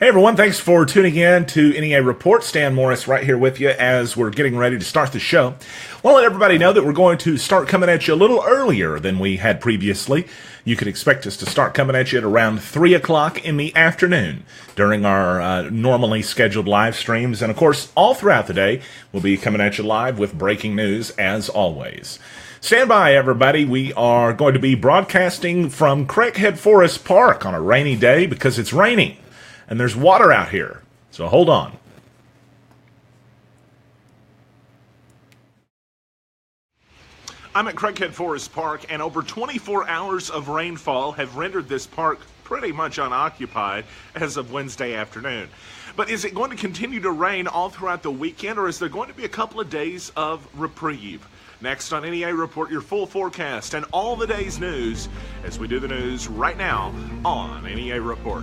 Hey everyone, thanks for tuning in to NEA Report. Stan Morris right here with you as we're getting ready to start the show. I want to let everybody know that we're going to start coming at you a little earlier than we had previously. You can expect us to start coming at you at around 3 o'clock in the afternoon during our normally scheduled live streams. And of course, all throughout the day, we'll be coming at you live with breaking news as always. Stand by, everybody. We are going to be broadcasting from Craighead Forest Park on a rainy day because it's raining. And there's water out here, so hold on. I'm at Craighead Forest Park, and over 24 hours of rainfall have rendered this park pretty much unoccupied as of Wednesday afternoon. But is it going to continue to rain all throughout the weekend, or is there going to be a couple of days of reprieve? Next on NEA Report, your full forecast and all the day's news as we do the news right now on NEA Report.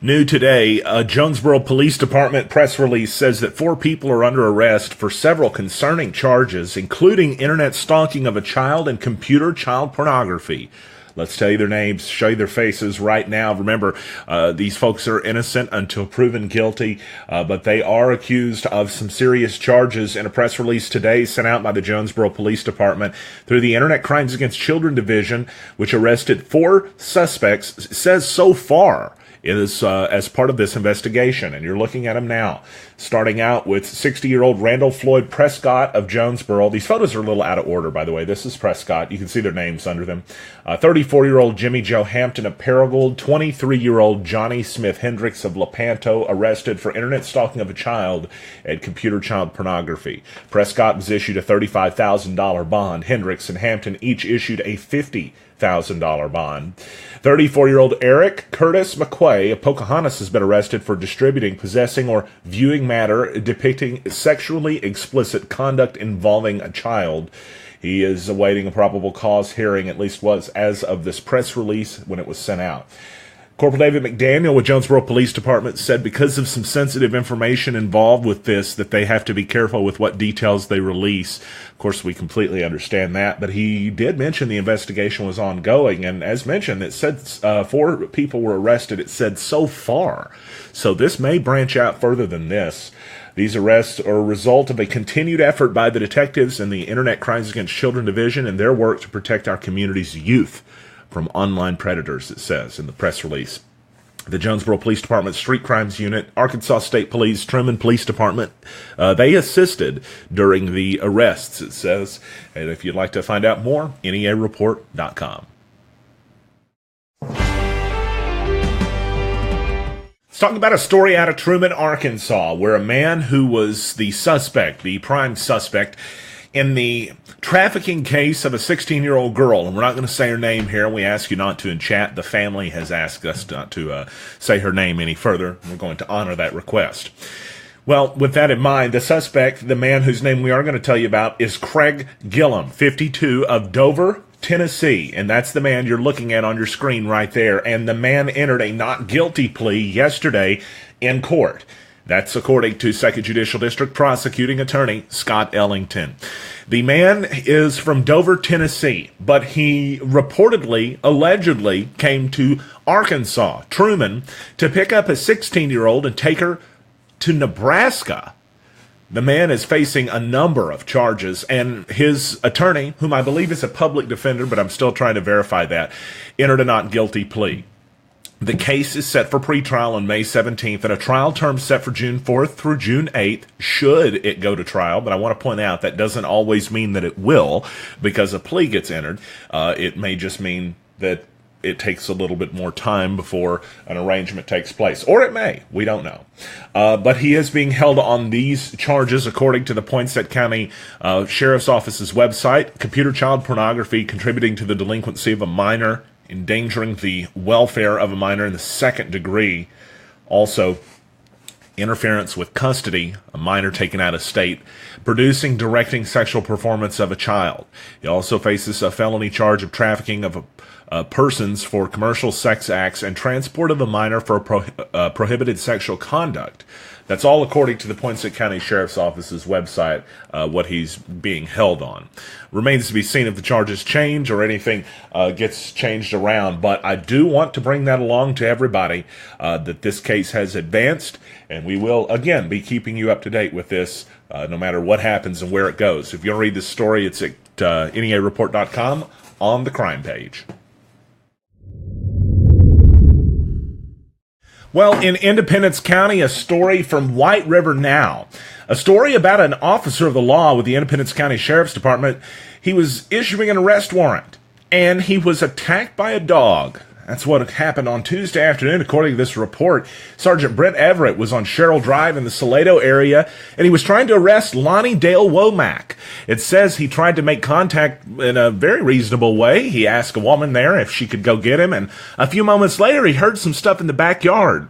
New today, a Jonesboro Police Department press release says that 4 people are under arrest for several concerning charges, including internet stalking of a child and computer child pornography. Let's tell you their names, show you their faces right now. Remember, these folks are innocent until proven guilty, but they are accused of some serious charges in a press release today sent out by the Jonesboro Police Department through the Internet Crimes Against Children Division, which arrested 4 suspects. It says so far is as part of this investigation, and you're looking at them now. Starting out with 60-year-old Randall Floyd Prescott of Jonesboro. These photos are a little out of order, by the way. This is Prescott. You can see their names under them. 34-year-old Jimmy Joe Hampton of Paragould. 23-year-old Johnny Smith Hendricks of Lepanto, arrested for internet stalking of a child and computer child pornography. Prescott was issued a $35,000 bond. Hendricks and Hampton each issued a $50,000 bond. 34-year-old Eric Curtis McQuay of Pocahontas has been arrested for distributing, possessing, or viewing matter depicting sexually explicit conduct involving a child. He is awaiting a probable cause hearing, at least was as of this press release when it was sent out. Corporal David McDaniel with Jonesboro Police Department said because of some sensitive information involved with this that they have to be careful with what details they release. Of course, we completely understand that, but he did mention the investigation was ongoing, and as mentioned, it said 4 people were arrested. It said so far. So this may branch out further than this. These arrests are a result of a continued effort by the detectives and the Internet Crimes Against Children Division in their work to protect our community's youth from online predators, it says in the press release. The Jonesboro Police Department Street Crimes Unit, Arkansas State Police, Truman Police Department, they assisted during the arrests, it says. And if you'd like to find out more, NEAReport.com. Let's talk about a story out of Truman, Arkansas, where a man who was the suspect, the prime suspect, in the trafficking case of a 16-year-old girl, and we're not going to say her name here. We ask you not to in chat. The family has asked us not to say her name any further. We're going to honor that request. Well, with that in mind, the suspect, the man whose name we are going to tell you about, is Craig Gillum, 52, of Dover, Tennessee, and that's the man you're looking at on your screen right there. And the man entered a not guilty plea yesterday in court. That's according to 2nd Judicial District Prosecuting Attorney Scott Ellington. The man is from Dover, Tennessee, but he reportedly, allegedly, came to Arkansas, Truman, to pick up a 16-year-old and take her to Nebraska. The man is facing a number of charges, and his attorney, whom I believe is a public defender, but I'm still trying to verify that, entered a not guilty plea. The case is set for pretrial on May 17th, and a trial term set for June 4th through June 8th, should it go to trial. But I want to point out that doesn't always mean that it will, because a plea gets entered. It may just mean that it takes a little bit more time before an arrangement takes place. Or it may. We don't know. But he is being held on these charges according to the Poinsett County Sheriff's Office's website: computer child pornography, contributing to the delinquency of a minor, endangering the welfare of a minor in the 2nd degree. Also, interference with custody, a minor taken out of state, producing, directing sexual performance of a child. He also faces a felony charge of trafficking of persons for commercial sex acts and transport of a minor for prohibited sexual conduct. That's all according to the Poinsett County Sheriff's Office's website, what he's being held on. Remains to be seen if the charges change or anything gets changed around, but I do want to bring that along to everybody, that this case has advanced, and we will, again, be keeping you up to date with this, no matter what happens and where it goes. If you want to read this story, it's at NEAreport.com on the crime page. Well, in Independence County, a story from White River Now. A story about an officer of the law with the Independence County Sheriff's Department. He was issuing an arrest warrant, and he was attacked by a dog. That's what happened on Tuesday afternoon, according to this report. Sergeant Brent Everett was on Sherrill Drive in the Salado area, and he was trying to arrest Lonnie Dale Womack. It says he tried to make contact in a very reasonable way. He asked a woman there if she could go get him, and a few moments later, he heard some stuff in the backyard.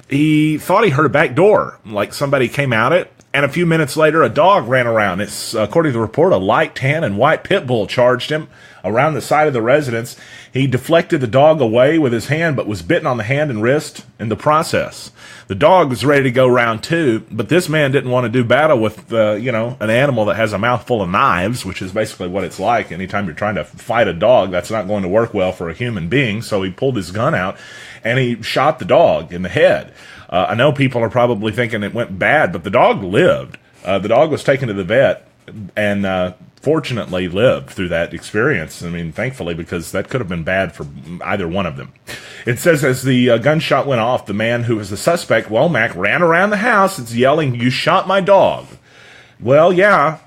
He thought he heard a back door, like somebody came out it, and a few minutes later, a dog ran around. It's, according to the report, a light tan and white pit bull charged him around the side of the residence. He deflected the dog away with his hand, but was bitten on the hand and wrist in the process. The dog was ready to go round two, but this man didn't want to do battle with, an animal that has a mouthful of knives, which is basically what it's like. Anytime you're trying to fight a dog, that's not going to work well for a human being. So he pulled his gun out and he shot the dog in the head. I know people are probably thinking it went bad, but the dog lived. The dog was taken to the vet and fortunately lived through that experience. I mean, thankfully, because that could have been bad for either one of them. It says as the gunshot went off, the man who was the suspect, Womack, ran around the house and yelling, "You shot my dog." Well, yeah.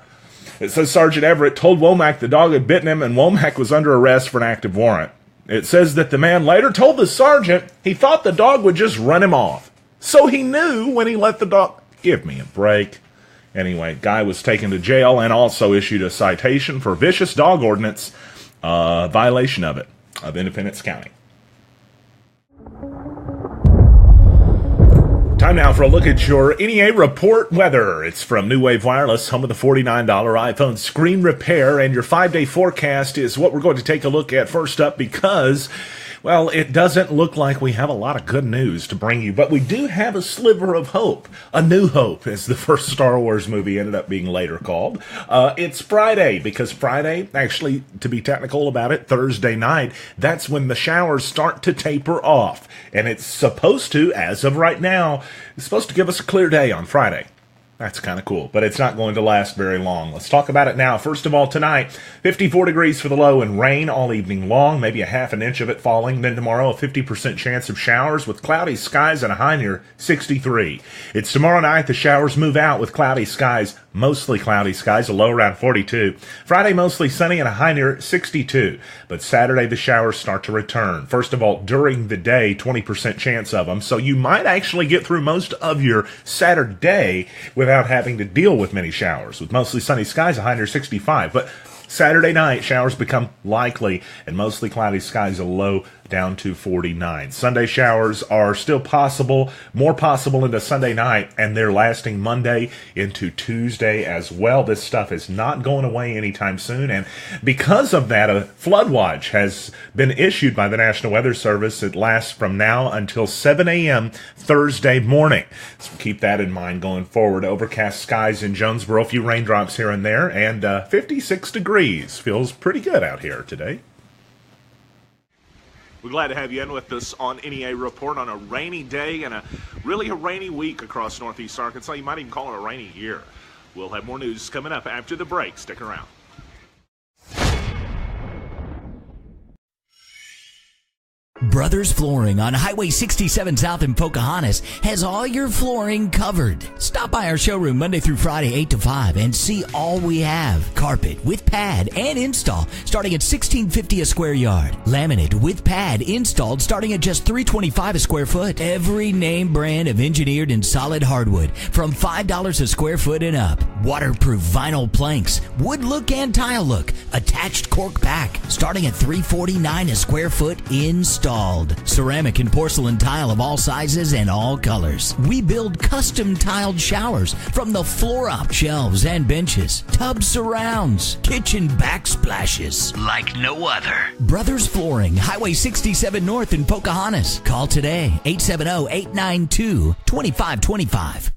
It says Sergeant Everett told Womack the dog had bitten him and Womack was under arrest for an active warrant. It says that the man later told the sergeant he thought the dog would just run him off. So he knew when he let the dog... Give me a break. Anyway, guy was taken to jail and also issued a citation for vicious dog ordinance, violation of Independence County. Time now for a look at your NEA Report weather. It's from New Wave Wireless, home of the $49 iPhone screen repair, and your 5-day forecast is what we're going to take a look at first up because... well, it doesn't look like we have a lot of good news to bring you, but we do have a sliver of hope. A New Hope, as the first Star Wars movie ended up being later called. It's Friday, because Friday, actually, to be technical about it, Thursday night, that's when the showers start to taper off. And it's supposed to, as of right now, it's supposed to give us a clear day on Friday. That's kind of cool, but it's not going to last very long. Let's talk about it now. First of all, tonight, 54 degrees for the low and rain all evening long, maybe a half an inch of it falling. Then tomorrow, a 50% chance of showers with cloudy skies and a high near 63. It's tomorrow night, the showers move out with cloudy skies, mostly cloudy skies, a low around 42. Friday, mostly sunny and a high near 62. But Saturday, the showers start to return. First of all, during the day, 20% chance of them. So you might actually get through most of your Saturday without having to deal with many showers. With mostly sunny skies, a high near 65. But Saturday night, showers become likely, and mostly cloudy skies, a low down to 49. Sunday showers are still possible, more possible into Sunday night, and they're lasting Monday into Tuesday as well. This stuff is not going away anytime soon, and because of that, a flood watch has been issued by the National Weather Service. It lasts from now until 7 a.m. Thursday morning. So keep that in mind going forward. Overcast skies in Jonesboro, a few raindrops here and there, and 56 degrees. Feels pretty good out here today. We're glad to have you in with us on NEA Report on a rainy day and a rainy week across Northeast Arkansas. You might even call it a rainy year. We'll have more news coming up after the break. Stick around. Brothers Flooring on Highway 67 South in Pocahontas has all your flooring covered. Stop by our showroom Monday through Friday 8 to 5 and see all we have. Carpet with pad and install starting at $16.50 a square yard. Laminate with pad installed starting at just $3.25 a square foot. Every name brand of engineered and solid hardwood from $5 a square foot and up. Waterproof vinyl planks, wood look and tile look, attached cork pack starting at $3.49 a square foot installed. called. Ceramic and porcelain tile of all sizes and all colors. We build custom tiled showers from the floor up shelves and benches, tub surrounds, kitchen backsplashes like no other. Brothers Flooring, Highway 67 North in Pocahontas. Call today, 870-892-2525.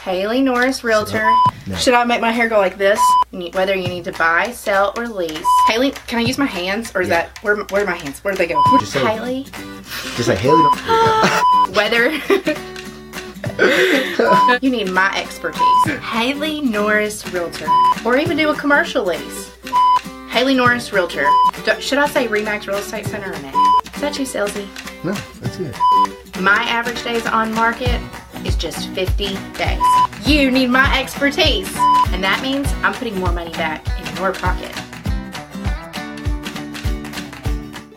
Haley Norris, Realtor. No. Should I make my hair go like this? Whether you need to buy, sell, or lease. Haley, can I use my hands? Or is that, where are my hands? Where do they go? Just say, Haley. Just like Haley. Whether you need my expertise. Haley Norris, Realtor. Or even do a commercial lease. Haley Norris, Realtor. Should I say Remax Real Estate Center or no? Is that too salesy? No, that's good. My average days on market is just 50 days. You need my expertise. And that means I'm putting more money back in your pocket.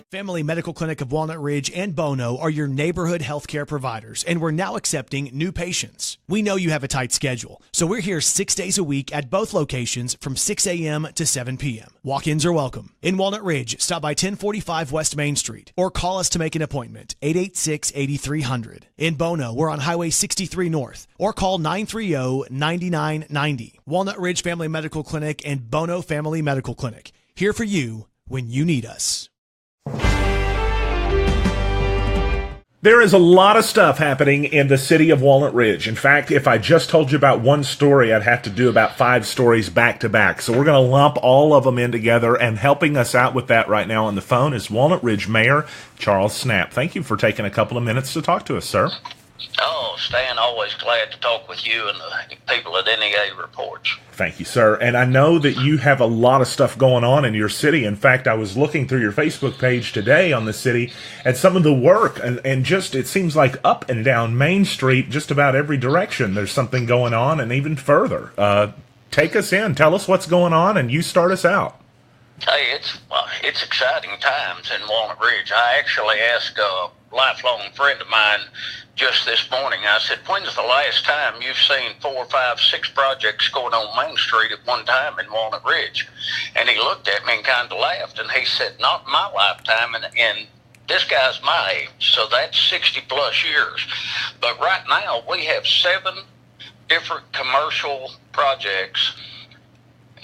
Family Medical Clinic of Walnut Ridge and Bono are your neighborhood healthcare providers, and we're now accepting new patients. We know you have a tight schedule, so we're here 6 days a week at both locations from 6 a.m. to 7 p.m. Walk-ins are welcome. In Walnut Ridge, stop by 1045 West Main Street or call us to make an appointment, 886-8300. In Bono, we're on Highway 63 North or call 930-9990. Walnut Ridge Family Medical Clinic and Bono Family Medical Clinic, here for you when you need us. There is a lot of stuff happening in the city of Walnut Ridge. In fact, if I just told you about one story, I'd have to do about 5 stories back to back. So we're going to lump all of them in together, and helping us out with that right now on the phone is Walnut Ridge Mayor Charles Snap. Thank you for taking a couple of minutes to talk to us, sir. Oh, Stan, always glad to talk with you and the people at NEA Reports. Thank you, sir. And I know that you have a lot of stuff going on in your city. In fact, I was looking through your Facebook page today on the city at some of the work, and just it seems like up and down Main Street, just about every direction, there's something going on, and even further. Take us in. Tell us what's going on, and you start us out. Hey, it's exciting times in Walnut Ridge. I actually asked a lifelong friend of mine just this morning. I said, when's the last time you've seen 4, 5, 6 projects going on Main Street at one time in Walnut Ridge? And he looked at me and kind of laughed, and he said, not in my lifetime, and this guy's my age, so that's 60 plus years. But right now, we have 7 different commercial projects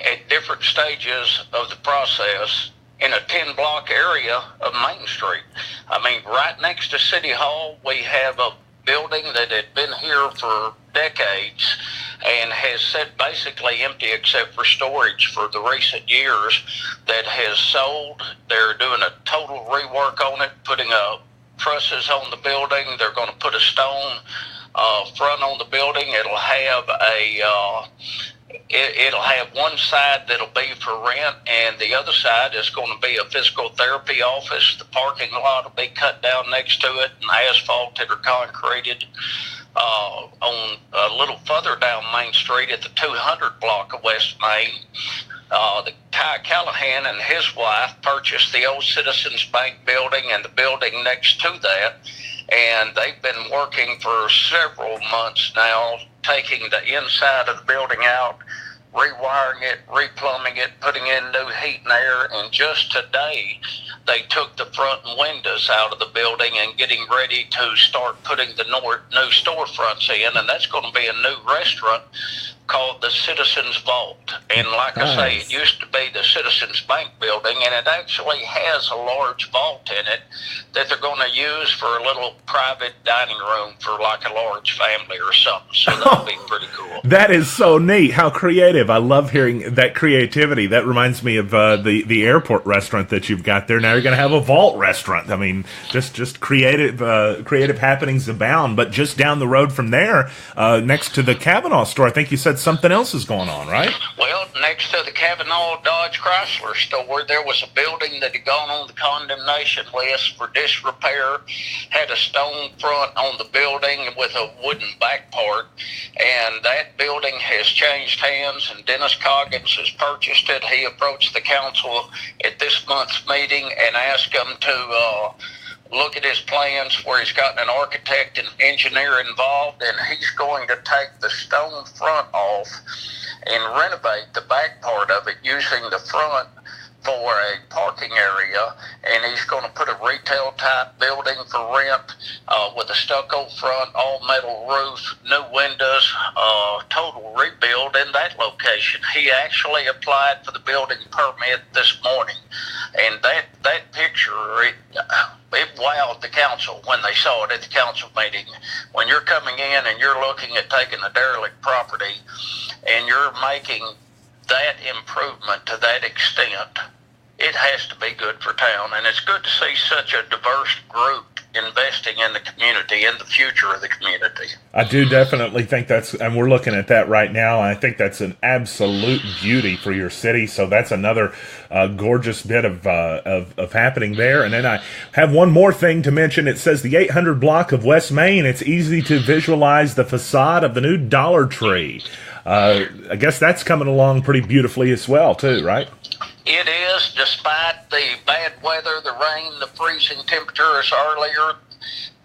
at different stages of the process in a 10-block area of Main Street. I mean, right next to City Hall, we have a building that had been here for decades and has sat basically empty except for storage for the recent years, that has sold. They're doing a total rework on it, putting trusses on the building. They're going to put a stone front on the building. It'll have it'll have one side that'll be for rent, and the other side is going to be a physical therapy office. The parking lot will be cut down next to it and asphalted or concreted. On a little further down Main Street at the 200 block of West Main, the Ty Callahan and his wife purchased the old Citizens Bank building and the building next to that, and they've been working for several months now, taking the inside of the building out, rewiring it, replumbing it, putting in new heat and air, and just today they took the front windows out of the building and getting ready to start putting the new storefronts in, and that's going to be a new restaurant called the Citizens Vault. And like I say, it used to be the Citizens Bank building, and it actually has a large vault in it that they're going to use for a little private dining room for like a large family or something. So that'll be pretty cool. That is so neat. How creative. I love hearing that creativity. That reminds me of the airport restaurant that you've got there. Now you're going to have a vault restaurant. I mean, just creative happenings abound. But just down the road from there, next to the Kavanaugh store, I think you said something else is going on, right? Well, next to the Kavanaugh Dodge Chrysler store, there was a building that had gone on the condemnation list for disrepair, had a stone front on the building with a wooden back part, and that building has changed hands, and Dennis Coggins has purchased it. He approached the council at this month's meeting and asked them to look at his plans where he's gotten an architect and engineer involved, and he's going to take the stone front off and renovate the back part of it using the front for a parking area, and he's going to put a retail type building for rent with a stucco front, all metal roof, new windows, total rebuild in that location. He actually applied for the building permit this morning, and that picture, it wowed the council when they saw it at the council meeting. When you're coming in and you're looking at taking a derelict property and you're making that improvement to that extent, it has to be good for town. And it's good to see such a diverse group investing in the community, in the future of the community. I do definitely think that's, and we're looking at that right now, and I think that's an absolute beauty for your city. So that's another gorgeous bit of happening there. And then I have one more thing to mention. It says the 800 block of West Main. It's easy to visualize the facade of the new Dollar Tree. I guess that's coming along pretty beautifully as well, too, right? It is, despite the bad weather, the rain, the freezing temperatures earlier.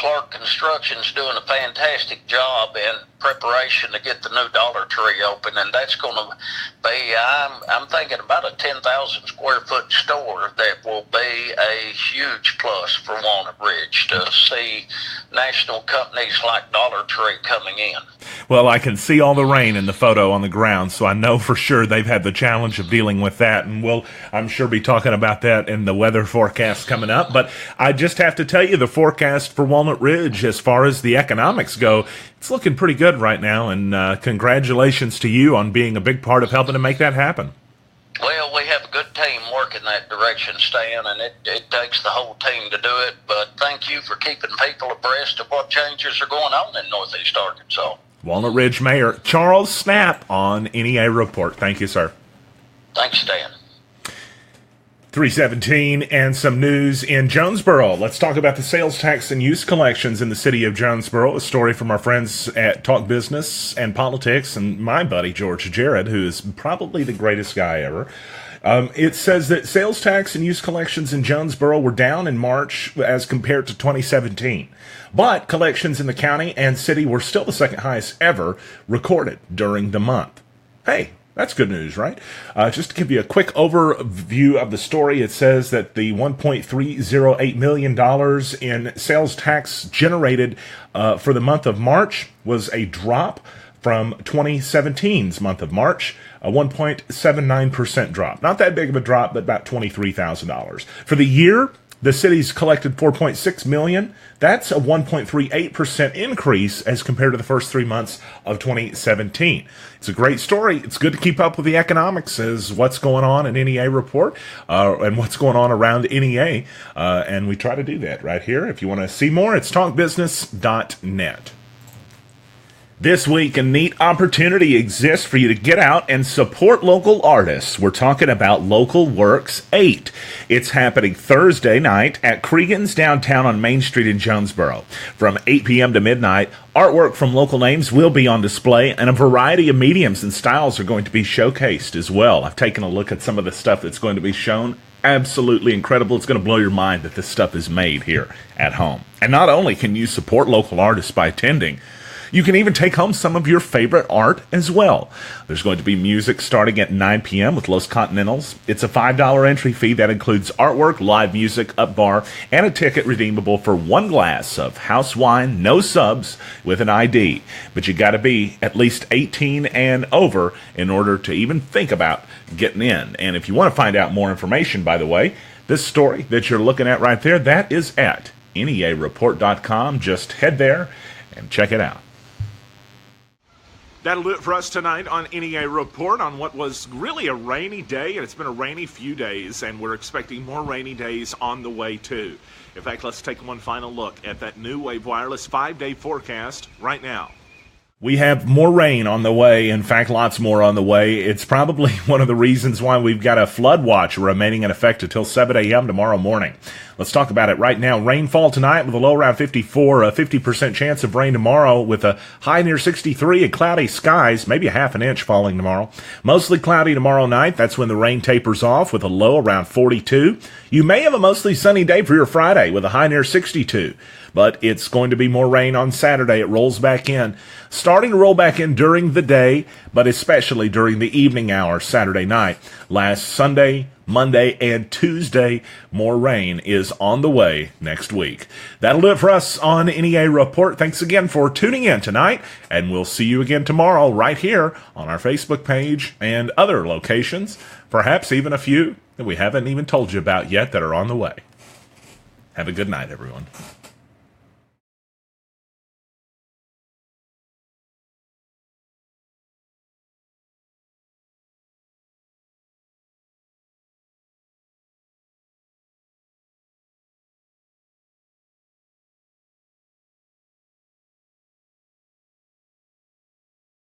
Clark Construction's doing a fantastic job in preparation to get the new Dollar Tree open, and that's going to be, I'm thinking about a 10,000 square foot store that will be a huge plus for Walnut Ridge to see national companies like Dollar Tree coming in. Well, I can see all the rain in the photo on the ground, so I know for sure they've had the challenge of dealing with that, and we'll, I'm sure, be talking about that in the weather forecast coming up. But I just have to tell you, the forecast for Walnut Ridge, as far as the economics go, it's looking pretty good right now, and congratulations to you on being a big part of helping to make that happen. Well, we have a good team working that direction, Stan, and it takes the whole team to do it. But thank you for keeping people abreast of what changes are going on in Northeast Arkansas. Walnut Ridge Mayor Charles Snap on NEA Report. Thank you, sir. Thanks, Stan. 317 and some news in Jonesboro. Let's talk about the sales tax and use collections in the city of Jonesboro. A story from our friends at Talk Business and Politics and my buddy George Jarrett, who is probably the greatest guy ever. It says that sales tax and use collections in Jonesboro were down in March as compared to 2017. But collections in the county and city were still the second highest ever recorded during the month. Hey, that's good news, right? Just to give you a quick overview of the story, it says that the $1.308 million in sales tax generated for the month of March was a drop from 2017's month of March, a 1.79% drop. Not that big of a drop, but about $23,000. For the year, the city's collected $4.6 million. That's a 1.38% increase as compared to the first 3 months of 2017. It's a great story. It's good to keep up with the economics as what's going on in NEA Report and what's going on around NEA. And we try to do that right here. If you want to see more, it's talkbusiness.net. This week, a neat opportunity exists for you to get out and support local artists. We're talking about Local Works 8. It's happening Thursday night at Cregan's downtown on Main Street in Jonesboro. From 8 p.m. to midnight, artwork from local names will be on display, and a variety of mediums and styles are going to be showcased as well. I've taken a look at some of the stuff that's going to be shown. Absolutely incredible. It's going to blow your mind that this stuff is made here at home. And not only can you support local artists by attending, you can even take home some of your favorite art as well. There's going to be music starting at 9 p.m. with Los Continentals. It's a $5 entry fee that includes artwork, live music, up bar, and a ticket redeemable for one glass of house wine, no subs, with an ID. But you got to be at least 18 and over in order to even think about getting in. And if you want to find out more information, by the way, this story that you're looking at right there, that is at neareport.com. Just head there and check it out. That'll do it for us tonight on NEA Report on what was really a rainy day, and it's been a rainy few days, and we're expecting more rainy days on the way, too. In fact, let's take one final look at that new Wave Wireless 5-day forecast right now. We have more rain on the way. In fact, lots more on the way. It's probably one of the reasons why we've got a flood watch remaining in effect until 7 a.m. tomorrow morning. Let's talk about it right now. Rainfall tonight with a low around 54, a 50% chance of rain tomorrow with a high near 63 and cloudy skies, maybe a half an inch falling tomorrow. Mostly cloudy tomorrow night. That's when the rain tapers off with a low around 42. You may have a mostly sunny day for your Friday with a high near 62. but it's going to be more rain on Saturday. It rolls back in. Starting to roll back in during the day, but especially during the evening hours Saturday night. Last Sunday, Monday, and Tuesday, more rain is on the way next week. That'll do it for us on NEA Report. Thanks again for tuning in tonight, and we'll see you again tomorrow right here on our Facebook page and other locations, perhaps even a few that we haven't even told you about yet that are on the way. Have a good night, everyone.